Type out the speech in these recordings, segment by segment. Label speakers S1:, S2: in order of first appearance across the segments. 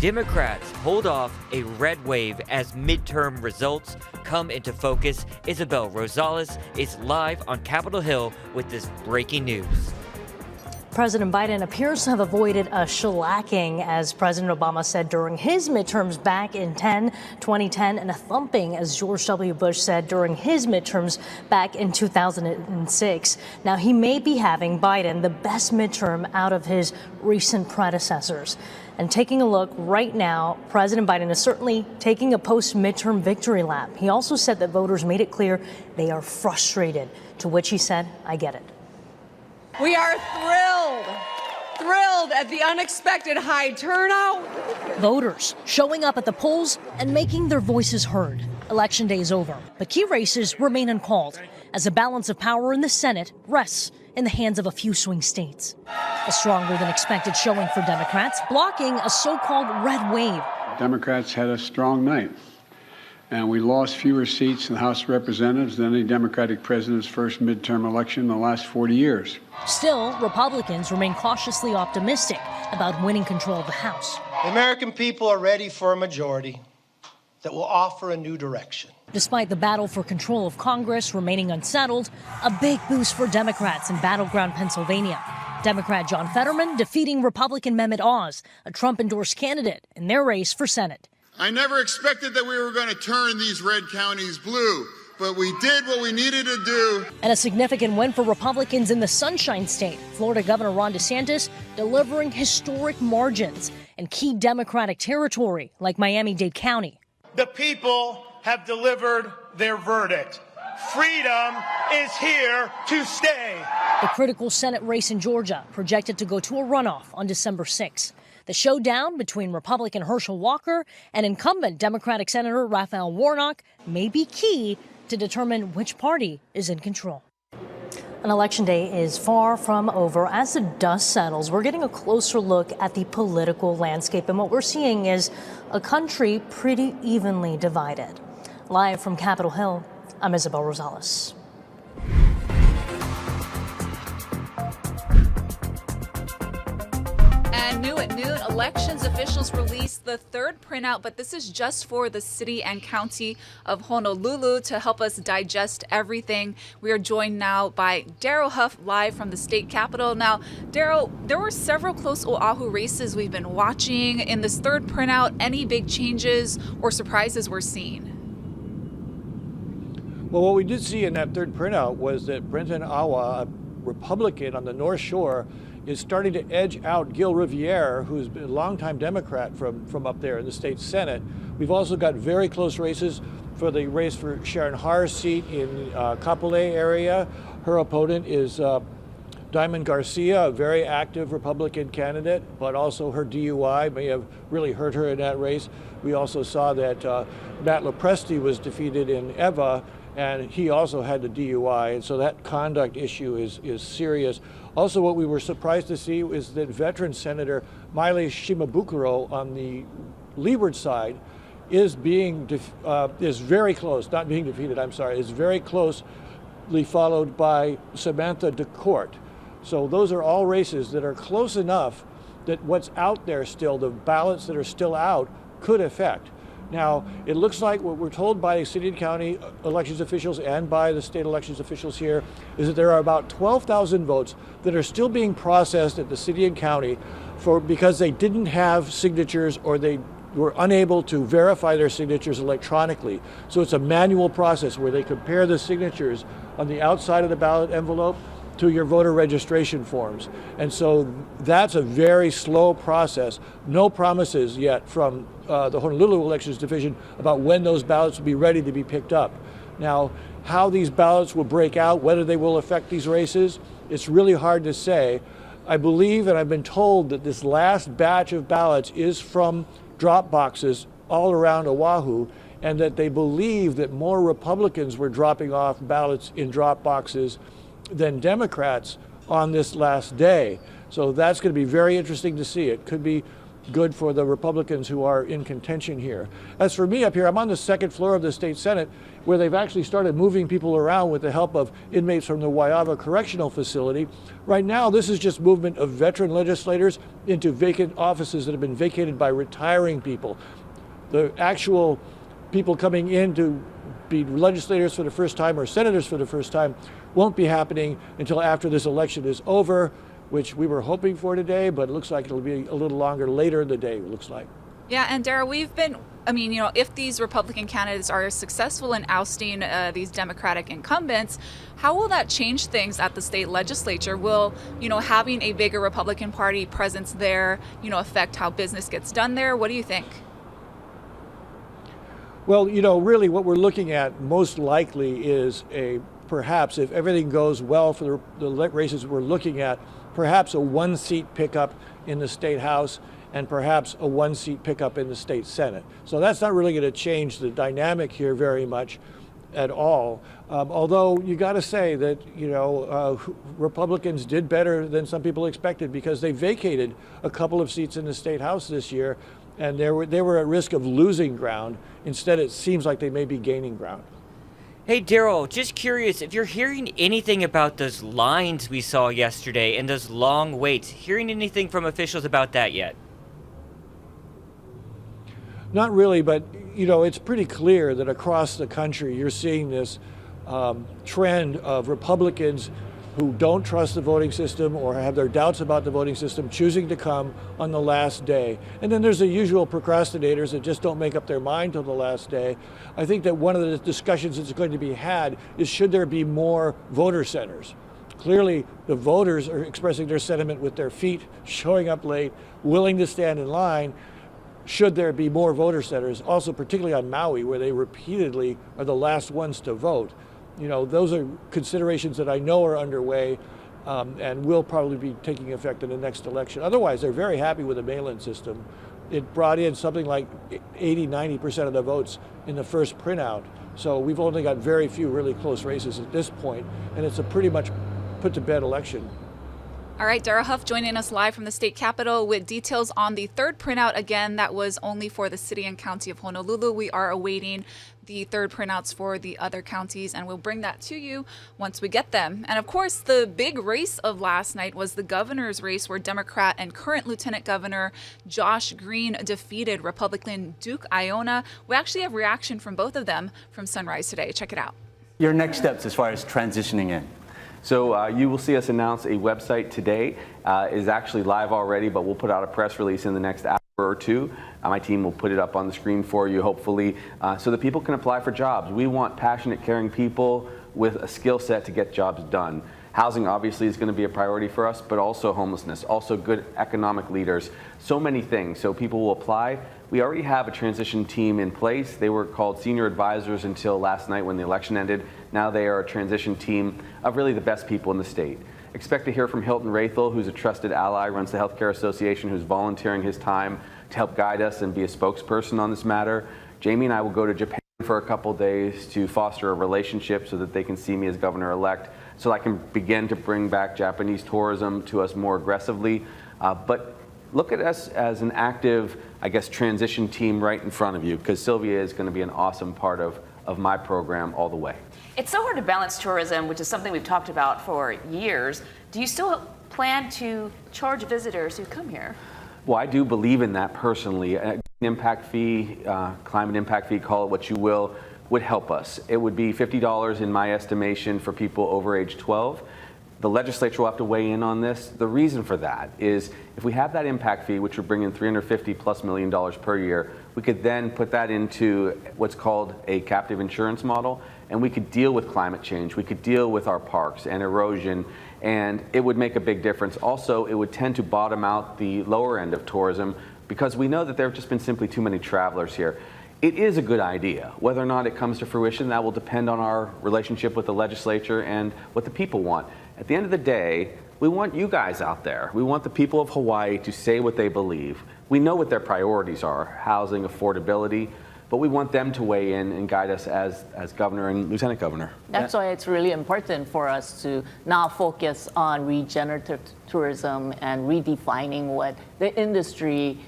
S1: Democrats hold off a red wave as midterm results come into focus. Isabel Rosales is live on Capitol Hill with this breaking news.
S2: President Biden appears to have avoided a shellacking, as President Obama said during his midterms back in 2010, and a thumping, as George W. Bush said during his midterms back in 2006. Now, he may be having Biden the best midterm out of his recent predecessors. And taking a look right now, President Biden is certainly taking a post-midterm victory lap. He also said that voters made it clear they are frustrated, to which he said, "I get it."
S3: We are thrilled at the unexpected high turnout.
S2: Voters showing up at the polls and making their voices heard. Election day is over, but key races remain uncalled as the balance of power in the Senate rests in the hands of a few swing states. A stronger than expected showing for Democrats, blocking a so-called red wave.
S4: Democrats had a strong night, and we lost fewer seats in the House of Representatives than any Democratic president's first midterm election in the last 40 years.
S2: Still, Republicans remain cautiously optimistic about winning control of the House.
S5: The American people are ready for a majority that will offer a new direction.
S2: Despite the battle for control of Congress remaining unsettled, a big boost for Democrats in battleground Pennsylvania. Democrat John Fetterman defeating Republican Mehmet Oz, a Trump-endorsed candidate, in their race for Senate.
S6: I never expected that we were going to turn these red counties blue, but we did what we needed to do.
S2: And a significant win for Republicans in the Sunshine State. Florida Governor Ron DeSantis delivering historic margins in key Democratic territory like Miami-Dade County.
S5: The people have delivered their verdict. Freedom is here to stay.
S2: The critical Senate race in Georgia projected to go to a runoff on December 6th. The showdown between Republican Herschel Walker and incumbent Democratic Senator Raphael Warnock may be key to determine which party is in control. An election day is far from over. As the dust settles, we're getting a closer look at the political landscape, and what we're seeing is a country pretty evenly divided. Live from Capitol Hill, I'm Isabel Rosales.
S7: And new at noon, elections officials released the third printout, but this is just for the city and county of Honolulu. To help us digest everything, we are joined now by Daryl Huff, live from the state capitol. Now, Daryl, there were several close Oahu races we've been watching. In this third printout, any big changes or surprises we're seeing?
S8: Well, what we did see in that third printout was that Brenton Awa, a Republican on the North Shore, is starting to edge out Gil Riviere, who's been a longtime Democrat from up there in the state Senate. We've also got very close races for the race for Sharon Har's seat in Kapolei area. Her opponent is Diamond Garcia, a very active Republican candidate, but also her DUI may have really hurt her in that race. We also saw that Matt Lopresti was defeated in Eva, and he also had the DUI, and so that conduct issue is serious. Also, what we were surprised to see is that veteran Senator Maile Shimabukuro on the leeward side is very close, not being defeated, I'm sorry, is very closely followed by Samantha DeCourt. So those are all races that are close enough that what's out there still, the ballots that are still out, could affect. Now, it looks like what we're told by city and county elections officials and by the state elections officials here is that there are about 12,000 votes that are still being processed at the city and county because they didn't have signatures or they were unable to verify their signatures electronically. So it's a manual process where they compare the signatures on the outside of the ballot envelope to your voter registration forms. And so that's a very slow process. No promises yet from the Honolulu Elections Division about when those ballots will be ready to be picked up. Now, how these ballots will break out, whether they will affect these races, it's really hard to say. I believe, and I've been told, that this last batch of ballots is from drop boxes all around Oahu, and that they believe that more Republicans were dropping off ballots in drop boxes than Democrats on this last day. So that's going to be very interesting to see. It could be good for the Republicans who are in contention here. As for me up here, I'm on the second floor of the state Senate, where they've actually started moving people around with the help of inmates from the Waiawa Correctional Facility. Right now, this is just movement of veteran legislators into vacant offices that have been vacated by retiring people. The actual people coming in to be legislators for the first time or senators for the first time won't be happening until after this election is over, which we were hoping for today, but it looks like it'll be a little longer later in the day, it looks like.
S7: Yeah, and Dara, if these Republican candidates are successful in ousting these Democratic incumbents, how will that change things at the state legislature? Will, having a bigger Republican Party presence there, affect how business gets done there? What do you think?
S8: Well, really what we're looking at most likely is perhaps, if everything goes well for the races we're looking at, perhaps a one-seat pickup in the state House and perhaps a one-seat pickup in the state Senate. So that's not really going to change the dynamic here very much at all. Although you got to say that, Republicans did better than some people expected because they vacated a couple of seats in the state House this year, and they were at risk of losing ground. Instead, it seems like they may be gaining ground.
S1: Hey, Daryl, just curious if you're hearing anything about those lines we saw yesterday and those long waits. Hearing anything from officials about that yet?
S8: Not really, but it's pretty clear that across the country you're seeing this trend of Republicans who don't trust the voting system or have their doubts about the voting system choosing to come on the last day. And then there's the usual procrastinators that just don't make up their mind till the last day. I think that one of the discussions that's going to be had is, should there be more voter centers? Clearly, the voters are expressing their sentiment with their feet, showing up late, willing to stand in line. Should there be more voter centers? Also, particularly on Maui, where they repeatedly are the last ones to vote. Those are considerations that I know are underway and will probably be taking effect in the next election. Otherwise, they're very happy with the mail-in system. It brought in something like 80-90% of the votes in the first printout. So we've only got very few really close races at this point, and it's a pretty much put-to-bed election.
S7: All right, Dara Huff joining us live from the state capitol with details on the third printout. Again, that was only for the city and county of Honolulu. We are awaiting the third printouts for the other counties, and we'll bring that to you once we get them. And of course, the big race of last night was the governor's race, where Democrat and current Lieutenant Governor Josh Green defeated Republican Duke Aiona. We actually have reaction from both of them from Sunrise today. Check it out.
S9: Your next steps as far as transitioning in. So you will see us announce a website today. Is actually live already, but we'll put out a press release in the next hour or two. My team will put it up on the screen for you, hopefully, so that people can apply for jobs. We want passionate, caring people with a skill set to get jobs done. Housing obviously is going to be a priority for us, but also homelessness, also good economic leaders, so many things. So people will apply. We already have a transition team in place. They were called senior advisors until last night when the election ended. Now they are a transition team of really the best people in the state. Expect to hear from Hilton Rathel, who's a trusted ally, runs the Healthcare Association, who's volunteering his time to help guide us and be a spokesperson on this matter. Jamie and I will go to Japan for a couple days to foster a relationship so that they can see me as governor-elect, so I can begin to bring back Japanese tourism to us more aggressively. But look at us as an active, transition team right in front of you, because Sylvia is going to be an awesome part of my program all the way.
S10: It's so hard to balance tourism, which is something we've talked about for years. Do you still plan to charge visitors who come here?
S9: Well, I do believe in that personally. An impact fee, climate impact fee, call it what you will, would help us. It would be $50 in my estimation for people over age 12. The legislature will have to weigh in on this. The reason for that is if we have that impact fee, which would bring in $350+ million per year, we could then put that into what's called a captive insurance model, and we could deal with climate change. We could deal with our parks and erosion, and it would make a big difference. Also, it would tend to bottom out the lower end of tourism, because we know that there have just been simply too many travelers here. It is a good idea. Whether or not it comes to fruition, that will depend on our relationship with the legislature and what the people want. At the end of the day, we want you guys out there. We want the people of Hawaii to say what they believe. We know what their priorities are, housing, affordability, but we want them to weigh in and guide us as governor and lieutenant governor.
S11: That's why it's really important for us to now focus on regenerative tourism and redefining what the industry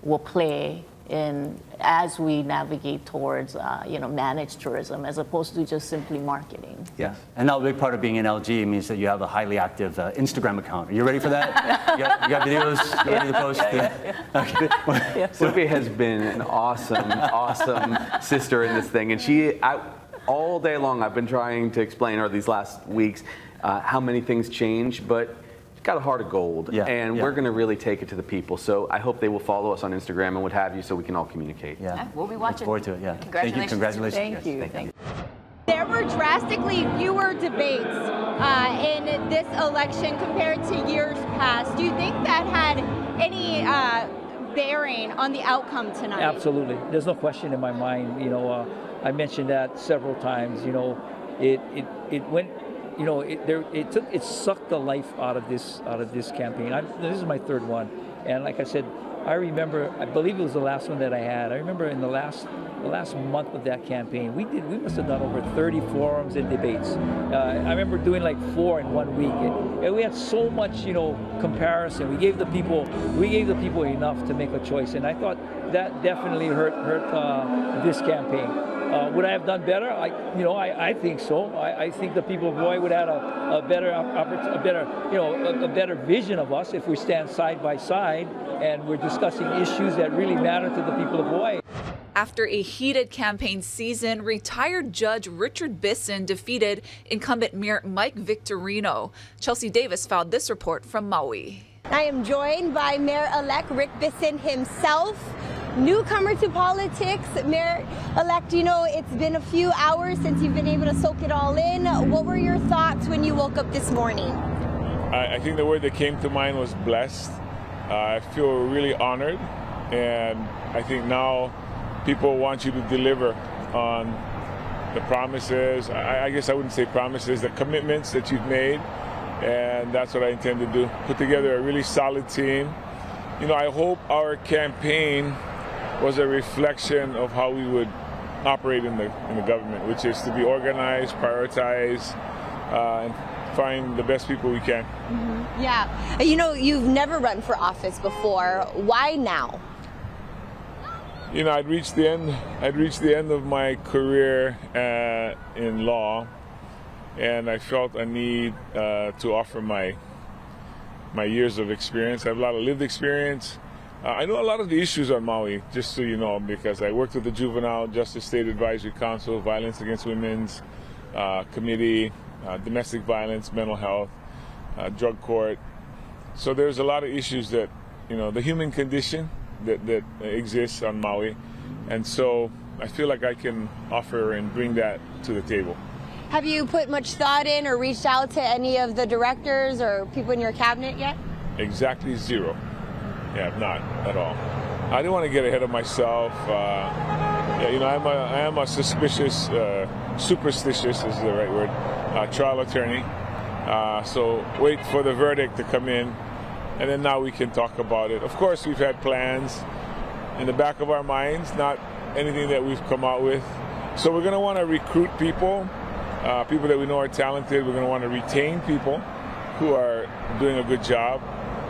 S11: will play in as we navigate towards managed tourism as opposed to just simply marketing.
S12: Yes, and now a big part of being an LG means that you have a highly active Instagram account. Are you ready for that? you got videos you ready to post?
S9: Okay. Sophie has been an awesome sister in this thing, and all day long I've been trying to explain her these last weeks how many things change, but she's got a heart of gold, and we're going to really take it to the people. So I hope they will follow us on Instagram and what have you, so we can all communicate.
S10: Yeah, we'll be watching.
S12: Look forward to it. Yeah.
S10: Congratulations.
S12: Congratulations.
S11: Thank you.
S13: There were drastically fewer debates in this election compared to years past. Do you think that had any bearing on the outcome tonight?
S14: Absolutely. There's no question in my mind. I mentioned that several times. It went. It sucked the life out of this campaign. This is my third one, and like I said, I remember. I believe it was the last one that I had. I remember in the last month of that campaign, we must have done over 30 forums and debates. I remember doing like 4 in 1 week, and we had so much, comparison. We gave the people enough to make a choice, and I thought that definitely hurt this campaign. Would I have done better? I think so. I think the people of Hawaii would have had a better vision of us if we stand side by side and we're discussing issues that really matter to the people of Hawaii.
S7: After a heated campaign season, retired Judge Richard Bisson defeated incumbent Mayor Mike Victorino. Chelsea Davis found this report from Maui.
S13: I am joined by Mayor-elect Rick Bisson himself. Newcomer to politics, Mayor-elect, it's been a few hours since you've been able to soak it all in. What were your thoughts when you woke up this morning?
S15: I think the word that came to mind was blessed. I feel really honored, and I think now people want you to deliver on the promises. I guess I wouldn't say promises, the commitments that you've made, and that's what I intend to do. Put together a really solid team. I hope our campaign was a reflection of how we would operate in the government, which is to be organized, prioritize, and find the best people we can.
S13: Mm-hmm. Yeah. You've never run for office before. Why now?
S15: I'd reached the end of my career in law, and I felt a need to offer my years of experience. I have a lot of lived experience. I know a lot of the issues on Maui, just so you know, because I worked with the Juvenile Justice State Advisory Council, Violence Against Women's Committee, domestic violence, mental health, drug court. So there's a lot of issues that, the human condition that exists on Maui. And so I feel like I can offer and bring that to the table.
S13: Have you put much thought in or reached out to any of the directors or people in your cabinet yet?
S15: Exactly zero. Yeah, not at all. I didn't want to get ahead of myself. I am a superstitious is the right word, trial attorney. So wait for the verdict to come in, and then now we can talk about it. Of course, we've had plans in the back of our minds, not anything that we've come out with. So we're going to want to recruit people that we know are talented. We're going to want to retain people who are doing a good job.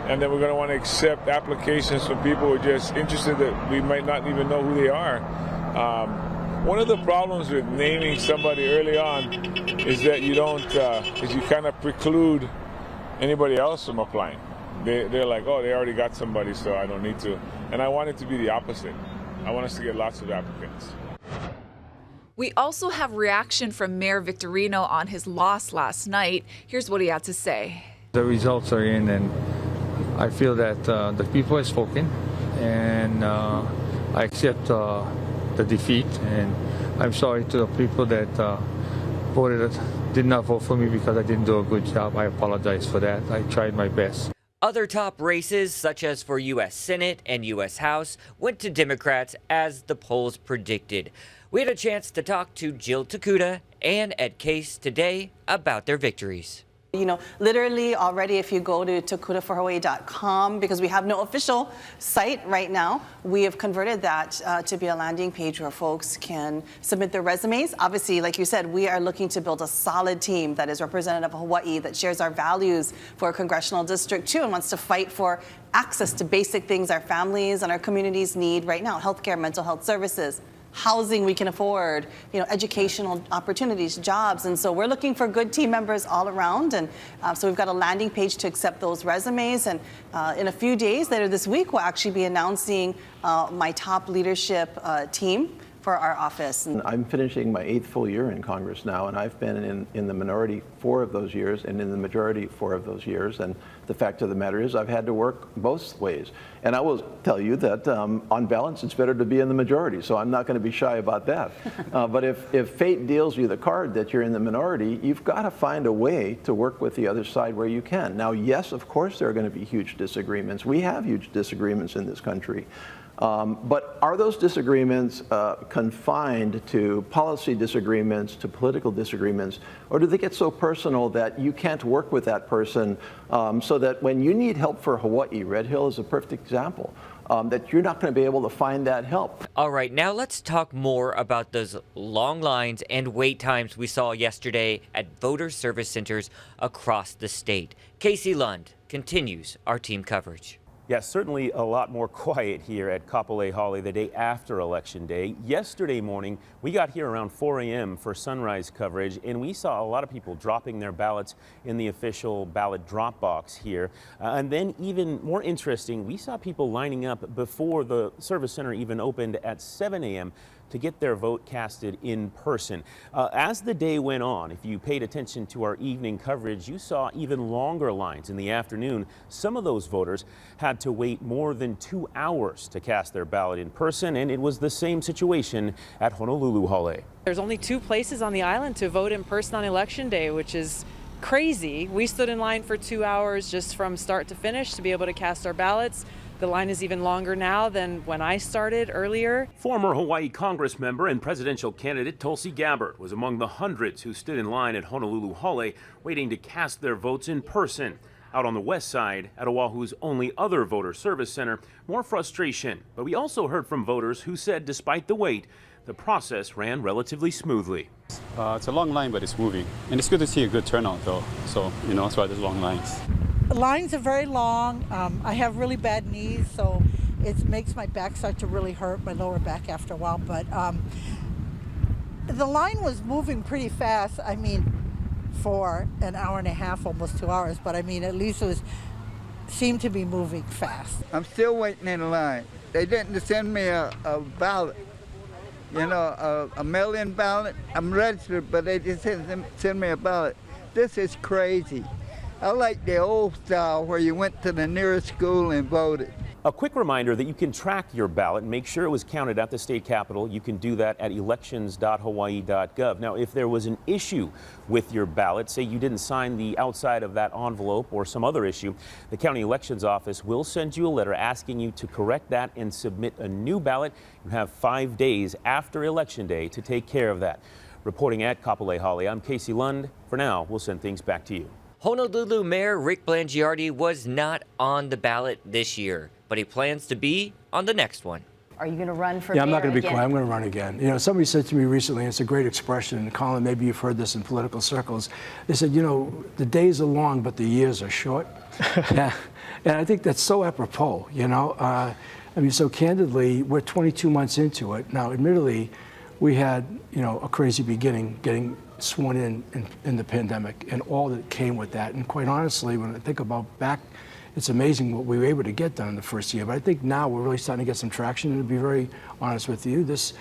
S15: And then we're going to want to accept applications from people who are just interested that we might not even know who they are. One of the problems with naming somebody early on is that you kind of preclude anybody else from applying. They're like, oh, they already got somebody, so I don't need to. And I want it to be the opposite. I want us to get lots of applicants.
S7: We also have reaction from Mayor Victorino on his loss last night. Here's what he had to say.
S16: The results are in, and I feel that the people have spoken, and I accept the defeat, and I'm sorry to the people that did not vote for me because I didn't do a good job. I apologize for that. I tried my best.
S1: Other top races, such as for U.S. Senate and U.S. House, went to Democrats as the polls predicted. We had a chance to talk to Jill Takuda and Ed Case today about their victories.
S17: You know, literally already if you go to takutaforhawaii.com, because we have no official site right now, we have converted that to be a landing page where folks can submit their resumes. Obviously, like you said, we are looking to build a solid team that is representative of Hawaii, that shares our values for a congressional district too, and wants to fight for access to basic things our families and our communities need right now: healthcare, mental health services, housing we can afford, you know, educational opportunities, jobs. And so we're looking for good team members all around. And so we've got a landing page to accept those resumes. And in a few days later this week, we'll actually be announcing my top leadership team for our office.
S18: I'm finishing my 8th full year in Congress now, and I've been in the minority 4 of those years and in the majority 4 of those years. And the fact of the matter is I've had to work both ways. And I will tell you that on balance, it's better to be in the majority, so I'm not going to be shy about that. But if fate deals you the card that you're in the minority, you've got to find a way to work with the other side where you can. Now, yes, of course, there are going to be huge disagreements. We have huge disagreements in this country. But are those disagreements confined to policy disagreements, to political disagreements, or do they get so personal that you can't work with that person so that when you need help for Hawaii, Red Hill is a perfect example, that you're not going to be able to find that help?
S1: All right, now let's talk more about those long lines and wait times we saw yesterday at voter service centers across the state. Casey Lund continues our team coverage.
S19: Yes, certainly a lot more quiet here at Kapolei Hale the day after Election Day. Yesterday morning, we got here around 4 a.m. for sunrise coverage, and we saw a lot of people dropping their ballots in the official ballot drop box here. And then even more interesting, we saw people lining up before the service center even opened at 7 a.m. to get their vote casted in person. As the day went on, if you paid attention to our evening coverage, you saw even longer lines in the afternoon. Some of those voters had to wait more than 2 hours to cast their ballot in person, and it was the same situation at Honolulu Hale.
S20: There's only 2 places on the island to vote in person on Election Day, which is crazy. We stood in line for 2 hours just from start to finish to be able to cast our ballots. The line is even longer now than when I started earlier.
S19: Former Hawaii Congress member and presidential candidate Tulsi Gabbard was among the hundreds who stood in line at Honolulu Hale waiting to cast their votes in person. Out on the west side, at Oahu's only other voter service center, more frustration. But we also heard from voters who said despite the wait, the process ran relatively smoothly.
S21: It's a long line, but it's moving. And it's good to see a good turnout, though. So, that's why there's long lines.
S22: The lines are very long. I have really bad knees, so it makes my back start to really hurt, my lower back after a while. But the line was moving pretty fast. I mean, for an hour and a half, almost 2 hours. But I mean, at least it seemed to be moving fast.
S23: I'm still waiting in line. They didn't send me a ballot. A mail-in ballot. I'm registered, but they just didn't send me a ballot. This is crazy. I like the old style where you went to the nearest school and voted.
S19: A quick reminder that you can track your ballot and make sure it was counted at the state capitol. You can do that at elections.hawaii.gov. Now, if there was an issue with your ballot, say you didn't sign the outside of that envelope or some other issue, the county elections office will send you a letter asking you to correct that and submit a new ballot. You have 5 days after Election Day to take care of that. Reporting at Kapolei Hale, I'm Casey Lund. For now, we'll send things back to you.
S1: Honolulu Mayor Rick Blangiardi was not on the ballot this year, but he plans to be on the next one.
S24: Are you going to run for
S25: mayor?
S24: Yeah,
S25: I'm not going to be
S24: again?
S25: quiet. I'm going to run again. Somebody said to me recently, and it's a great expression, and Colin, maybe you've heard this in political circles. They said, the days are long, but the years are short. Yeah. And I think that's so apropos, so candidly, we're 22 months into it. Now, admittedly, we had, a crazy beginning getting sworn in the pandemic and all that came with that. And quite honestly, when I think about back, it's amazing what we were able to get done in the first year. But I think now we're really starting to get some traction. And to be very honest with you, this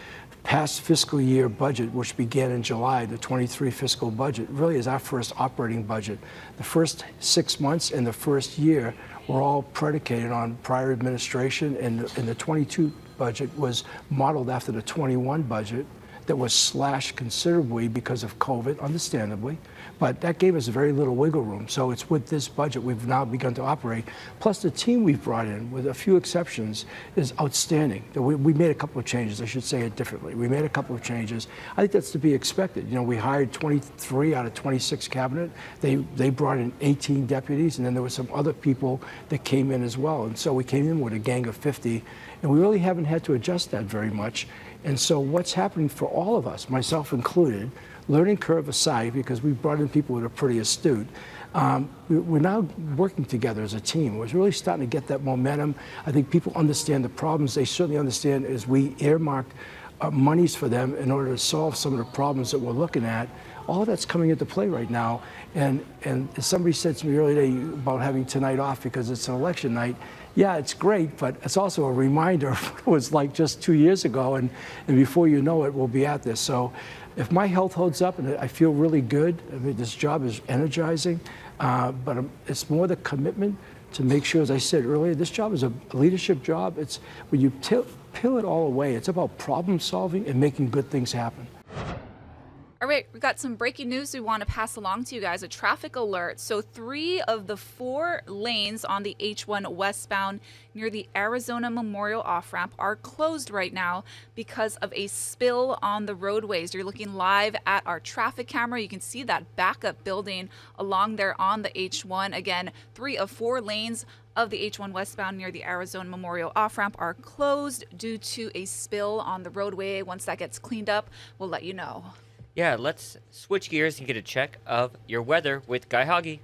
S25: past fiscal year budget, which began in July, the 23 fiscal budget, really is our first operating budget. The first 6 months and the first year were all predicated on prior administration, and the 22 budget was modeled after the 21 budget that was slashed considerably because of COVID, understandably, but that gave us very little wiggle room. So it's with this budget we've now begun to operate. Plus the team we've brought in, with a few exceptions, is outstanding. We made a couple of changes, I should say it differently. We made a couple of changes. I think that's to be expected. You know, we hired 23 out of 26 cabinet. They brought in 18 deputies, and then there were some other people that came in as well. And so we came in with a gang of 50, and we really haven't had to adjust that very much. And so what's happening for all of us, myself included, learning curve aside, because we brought in people that are pretty astute, we're now working together as a team. We're really starting to get that momentum. I think people understand the problems. They certainly understand as we earmarked monies for them in order to solve some of the problems that we're looking at. All of that's coming into play right now. And as somebody said to me earlier today about having tonight off because it's an election night, yeah, it's great, but it's also a reminder of what it was like just 2 years ago, and before you know it, we'll be at this. So if my health holds up and I feel really good, I mean, this job is energizing, but it's more the commitment to make sure, as I said earlier, this job is a leadership job. It's when you peel it all away, it's about problem solving and making good things happen.
S7: All right, we got some breaking news we want to pass along to you guys, a traffic alert. So 3 of the 4 lanes on the H1 westbound near the Arizona Memorial off-ramp are closed right now because of a spill on the roadways. You're looking live at our traffic camera. You can see that backup building along there on the H1. Again, 3 of 4 lanes of the H1 westbound near the Arizona Memorial off-ramp are closed due to a spill on the roadway. Once that gets cleaned up, we'll let you know.
S1: Yeah, let's switch gears and get a check of your weather with Guy Hoggy.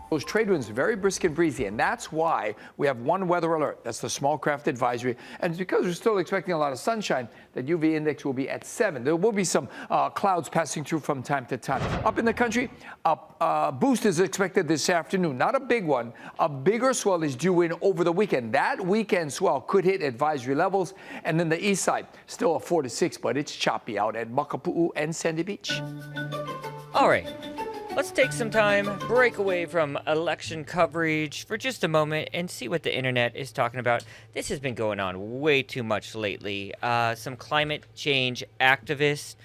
S3: Those trade winds very brisk and breezy, and that's why we have one weather alert. That's the small craft advisory. And it's because we're still expecting a lot of sunshine, that UV index will be at 7. There will be some clouds passing through from time to time. Up in the country, a boost is expected this afternoon. Not a big one. A bigger swell is due in over the weekend. That weekend swell could hit advisory levels. And then the east side, still a 4 to 6, but it's choppy out at Makapu'u and Sandy Beach.
S1: All right. Let's take some time, break away from election coverage for just a moment and see what the internet is talking about. This has been going on way too much lately. Some climate change activists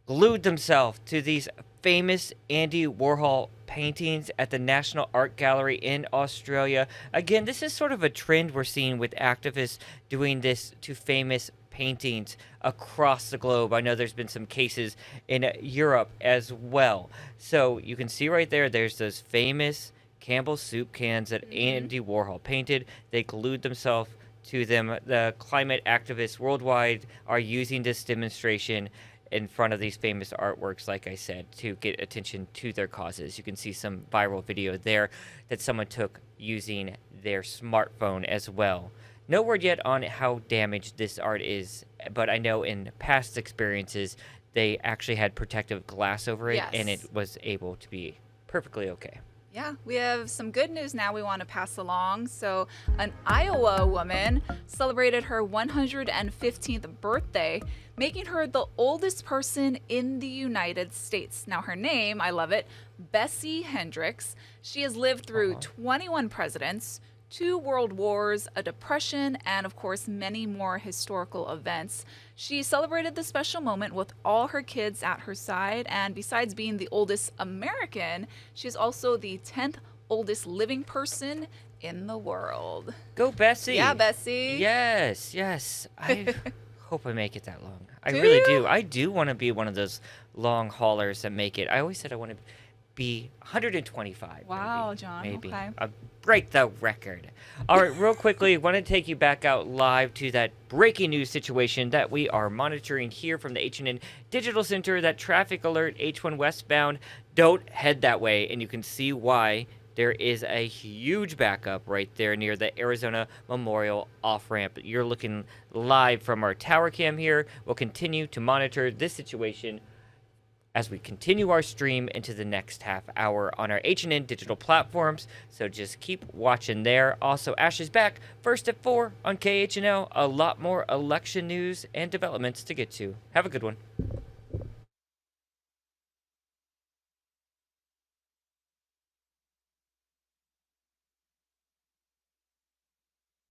S1: glued themselves to these famous Andy Warhol paintings at the National Art Gallery in Australia. Again, this is sort of a trend we're seeing with activists doing this to famous paintings across the globe. I know there's been some cases in Europe as well. So you can see right there, there's those famous Campbell's soup cans that Andy Warhol painted. They glued themselves to them. The climate activists worldwide are using this demonstration in front of these famous artworks, like I said, to get attention to their causes. You can see some viral video there that someone took using their smartphone as well. No word yet on how damaged this art is, but I know in past experiences, they actually had protective glass over it, and it was able to be perfectly okay.
S7: Yeah, we have some good news now we want to pass along. So an Iowa woman celebrated her 115th birthday, making her the oldest person in the United States. Now her name, I love it, Bessie Hendricks. She has lived through 21 presidents, 2 world wars, a depression, and of course many more historical events. She celebrated the special moment with all her kids at her side, and besides being the oldest American, she's also the 10th oldest living person in the world.
S1: Go Bessie!
S7: Yeah, Bessie!
S1: Yes, yes. I hope I make it that long. I
S7: Do
S1: really
S7: you?
S1: do. I do want to be one of those long haulers that make it. I always said I want to be 125.
S7: Wow, John.
S1: Maybe.
S7: Okay.
S1: I'll break the record. All right, real quickly, want to take you back out live to that breaking news situation that we are monitoring here from the H&N Digital Center, that traffic alert H1 westbound. Don't head that way, and you can see why. There is a huge backup right there near the Arizona Memorial off-ramp. You're looking live from our tower cam here. We'll continue to monitor this situation as we continue our stream into the next half hour on our H&N digital platforms. So just keep watching there. Also, Ash is back first at 4 on KHNL. A lot more election news and developments to get to. Have a good one.